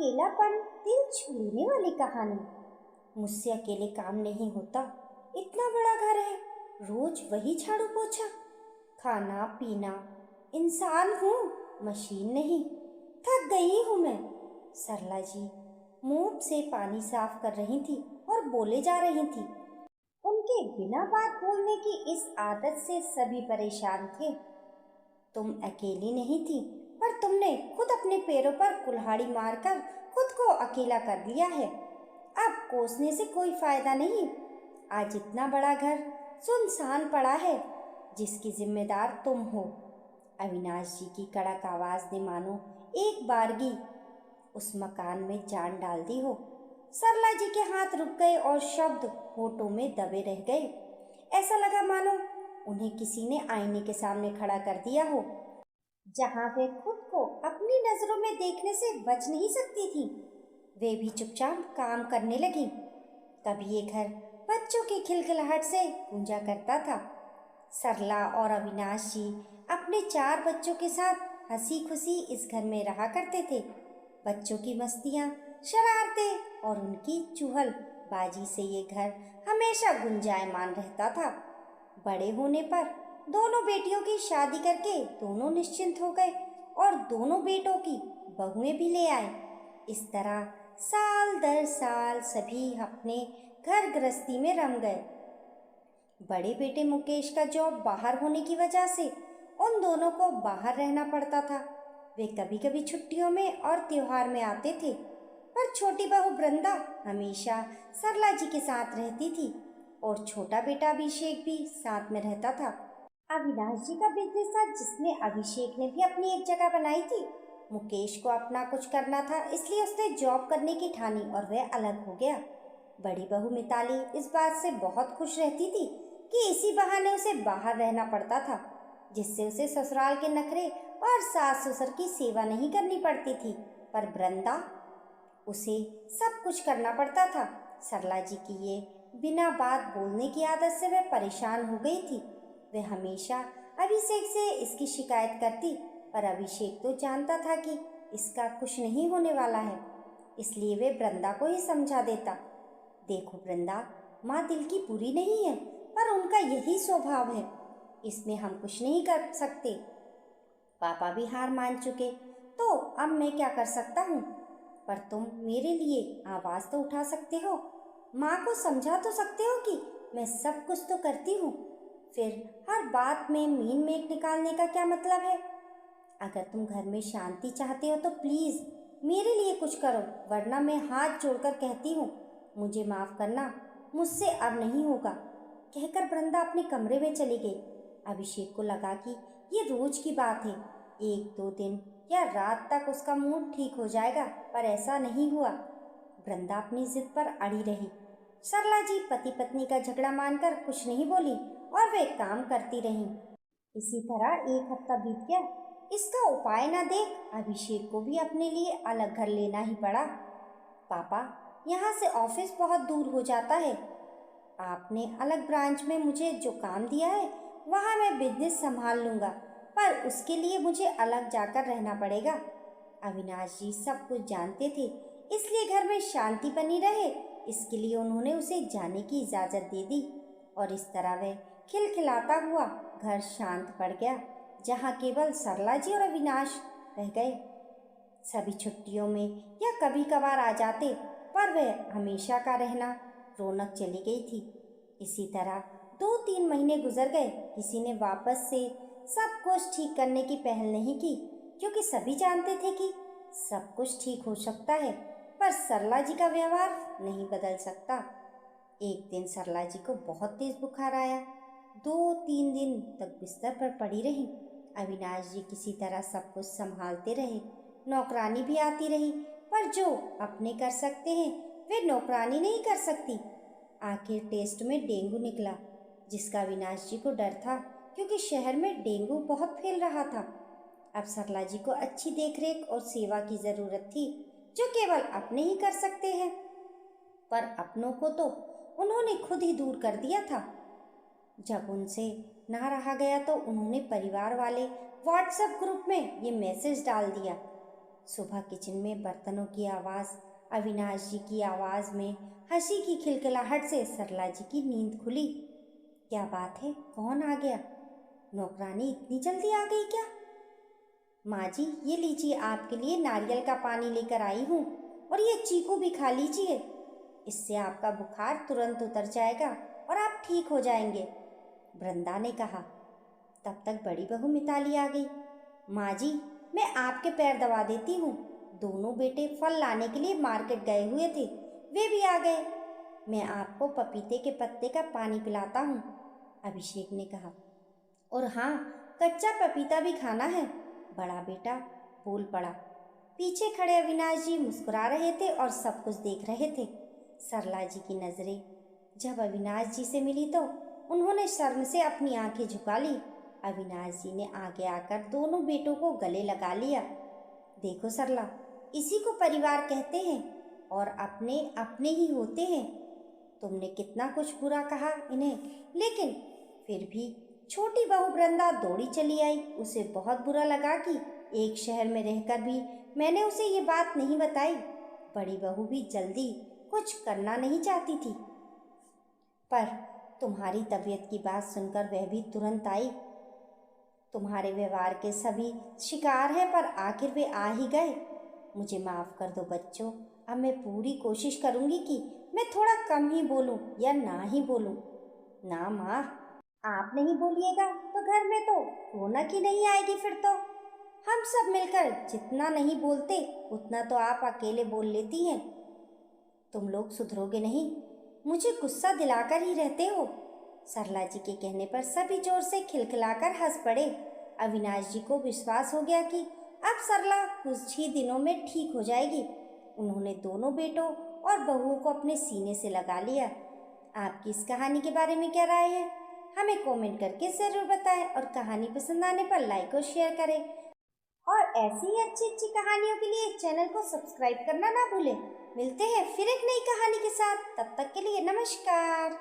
अकेलापन दिल छू लेने वाली कहानी। मुझसे अकेले काम नहीं होता। इतना बड़ा घर है, रोज वही झाड़ू पोछा, खाना पीना। इंसान हूँ, मशीन नहीं। थक गई हूँ मैं। सरला जी मुंह से पानी साफ कर रही थी और बोले जा रही थी। उनके बिना बात बोलने की इस आदत से सभी परेशान थे। तुम अकेली नहीं थी, पर तुमने खुद अपने पैरों पर कुल्हाड़ी मारकर खुद को अकेला कर लिया है। अब कोसने से कोई फायदा नहीं। आज इतना बड़ा घर सुनसान पड़ा है, जिसकी जिम्मेदार तुम हो। अविनाश जी की कड़क आवाज ने मानो एक बारगी उस मकान में जान डाल दी हो। सरला जी के हाथ रुक गए और शब्द होठों में दबे रह गए। ऐसा लगा मानो उन्हें किसी ने आईने के सामने खड़ा कर दिया हो, जहां वे खुद को अपनी नजरों में देखने से बच नहीं सकती थी। वे भी चुपचाप काम करने लगी। कभी ये घर बच्चों की खिलखिलाहट से गूंजा करता था। सरला और अविनाश जी अपने 4 बच्चों के साथ हंसी खुशी इस घर में रहा करते थे। बच्चों की मस्तियाँ, शरारतें और उनकी चुहल बाजी से ये घर हमेशा गुंजायमान रहता था। बड़े होने पर दोनों बेटियों की शादी करके दोनों निश्चिंत हो गए और दोनों बेटों की बहुएं भी ले आए। इस तरह साल दर साल सभी अपने घर गृहस्थी में रम गए। बड़े बेटे मुकेश का जॉब बाहर होने की वजह से उन दोनों को बाहर रहना पड़ता था। वे कभी कभी छुट्टियों में और त्योहार में आते थे, पर छोटी बहू वृंदा हमेशा सरला जी के साथ रहती थी और छोटा बेटा अभिषेक भी साथ में रहता था। अविनाश जी का बिजनेस था, जिसमें अभिषेक ने भी अपनी एक जगह बनाई थी। मुकेश को अपना कुछ करना था, इसलिए उसने जॉब करने की ठानी और वह अलग हो गया। बड़ी बहू मिताली इस बात से बहुत खुश रहती थी कि इसी बहाने उसे बाहर रहना पड़ता था, जिससे उसे ससुराल के नखरे और सास ससुर की सेवा नहीं करनी पड़ती थी। पर वृंदा, उसे सब कुछ करना पड़ता था। सरला जी की ये बिना बात बोलने की आदत से वह परेशान हो गई थी। वह हमेशा अभिषेक से इसकी शिकायत करती, पर अभिषेक तो जानता था कि इसका कुछ नहीं होने वाला है, इसलिए वे वृंदा को ही समझा देता। देखो वृंदा, माँ दिल की बुरी नहीं है, पर उनका यही स्वभाव है, इसमें हम कुछ नहीं कर सकते। पापा भी हार मान चुके, तो अब मैं क्या कर सकता हूँ? पर तुम मेरे लिए आवाज़ तो उठा सकते हो, माँ को समझा तो सकते हो कि मैं सब कुछ तो करती हूँ। फिर हर बात में मीन मेक निकालने का क्या मतलब है? अगर तुम घर में शांति चाहते हो तो प्लीज़ मेरे लिए कुछ करो, वरना मैं हाथ जोड़कर कहती हूँ, मुझे माफ़ करना, मुझसे अब नहीं होगा। कहकर वृंदा अपने कमरे में चली गई। अभिषेक को लगा कि ये रोज की बात है, 1-2 दिन या रात तक उसका मूड ठीक हो जाएगा, पर ऐसा नहीं हुआ। वृंदा अपनी जिद पर अड़ी रही। सरला जी पति पत्नी का झगड़ा मानकर कुछ नहीं बोली और वे काम करती रहीं। इसी तरह 1 हफ्ता बीत गया। इसका उपाय न देख अभिषेक को भी अपने लिए अलग घर लेना ही पड़ा। पापा, यहाँ से ऑफिस बहुत दूर हो जाता है। आपने अलग ब्रांच में मुझे जो काम दिया है, वहाँ मैं बिजनेस संभाल लूँगा, पर उसके लिए मुझे अलग जाकर रहना पड़ेगा। अविनाश जी सब कुछ जानते थे, इसलिए घर में शांति बनी रहे, इसके लिए उन्होंने उसे जाने की इजाज़त दे दी। और इस तरह वह खिलखिलाता हुआ घर शांत पड़ गया, जहाँ केवल सरला जी और अविनाश रह गए। सभी छुट्टियों में या कभी कभार आ जाते, पर वह हमेशा का रहना रौनक चली गई थी। इसी तरह 2-3 महीने गुजर गए। किसी ने वापस से सब कुछ ठीक करने की पहल नहीं की, क्योंकि सभी जानते थे कि सब कुछ ठीक हो सकता है, पर सरला जी का व्यवहार नहीं बदल सकता। एक दिन सरला जी को बहुत तेज बुखार आया। 2-3 दिन तक बिस्तर पर पड़ी रही। अविनाश जी किसी तरह सब कुछ संभालते रहे। नौकरानी भी आती रही, पर जो अपने कर सकते हैं वे नौकरानी नहीं कर सकती। आखिर टेस्ट में डेंगू निकला, जिसका अविनाश जी को डर था, क्योंकि शहर में डेंगू बहुत फैल रहा था। अब सरला जी को अच्छी देखरेख और सेवा की ज़रूरत थी, जो केवल अपने ही कर सकते हैं, पर अपनों को तो उन्होंने खुद ही दूर कर दिया था। जब उनसे ना रहा गया तो उन्होंने परिवार वाले व्हाट्सएप ग्रुप में ये मैसेज डाल दिया, सुबह किचन में बर्तनों की आवाज़, अविनाश जी की आवाज़ में हंसी की खिलखिलाहट से सरला जी की नींद खुली। क्या बात है, कौन आ गया? नौकरानी इतनी जल्दी आ गई क्या? माँ जी, ये लीजिए, आपके लिए नारियल का पानी लेकर आई हूँ, और ये चीकू भी खा लीजिए। इससे आपका बुखार तुरंत उतर जाएगा और आप ठीक हो जाएंगे, वृंदा ने कहा। तब तक बड़ी बहू मिताली आ गई। माँ जी, मैं आपके पैर दबा देती हूँ। दोनों बेटे फल लाने के लिए मार्केट गए हुए थे, वे भी आ गए। मैं आपको पपीते के पत्ते का पानी पिलाता हूँ, अभिषेक ने कहा। और हाँ, कच्चा पपीता भी खाना है, बड़ा बेटा बोल पड़ा। पीछे खड़े अविनाश जी मुस्कुरा रहे थे और सब कुछ देख रहे थे। सरला जी की नजरें जब अविनाश जी से मिली तो उन्होंने शर्म से अपनी आंखें झुका ली। अविनाश जी ने आगे आकर दोनों बेटों को गले लगा लिया। देखो सरला, इसी को परिवार कहते हैं, और अपने अपने ही होते हैं। तुमने कितना कुछ बुरा कहा इन्हें, लेकिन फिर भी छोटी बहू वृंदा दौड़ी चली आई। उसे बहुत बुरा लगा कि एक शहर में रहकर भी मैंने उसे ये बात नहीं बताई। बड़ी बहू भी जल्दी कुछ करना नहीं चाहती थी, पर तुम्हारी तबीयत की बात सुनकर वह भी तुरंत आई। तुम्हारे व्यवहार के सभी शिकार हैं, पर आखिर वे आ ही गए। मुझे माफ़ कर दो बच्चों, अब मैं पूरी कोशिश करूँगी कि मैं थोड़ा कम ही बोलूँ या ना ही बोलूँ। ना माँ, आप नहीं बोलिएगा तो घर में तो रौनक ही नहीं आएगी। फिर तो हम सब मिलकर जितना नहीं बोलते उतना तो आप अकेले बोल लेती हैं। तुम लोग सुधरोगे नहीं, मुझे गुस्सा दिलाकर ही रहते हो। सरला जी के कहने पर सभी जोर से खिलखिलाकर हंस पड़े। अविनाश जी को विश्वास हो गया कि अब सरला कुछ ही दिनों में ठीक हो जाएगी। उन्होंने दोनों बेटों और बहुओं को अपने सीने से लगा लिया। आपकी इस कहानी के बारे में क्या राय है, हमें कमेंट करके ज़रूर बताएं, और कहानी पसंद आने पर लाइक और शेयर करें। और ऐसी ही अच्छी अच्छी कहानियों के लिए चैनल को सब्सक्राइब करना ना भूलें। मिलते हैं फिर एक नई कहानी के साथ, तब तक के लिए नमस्कार।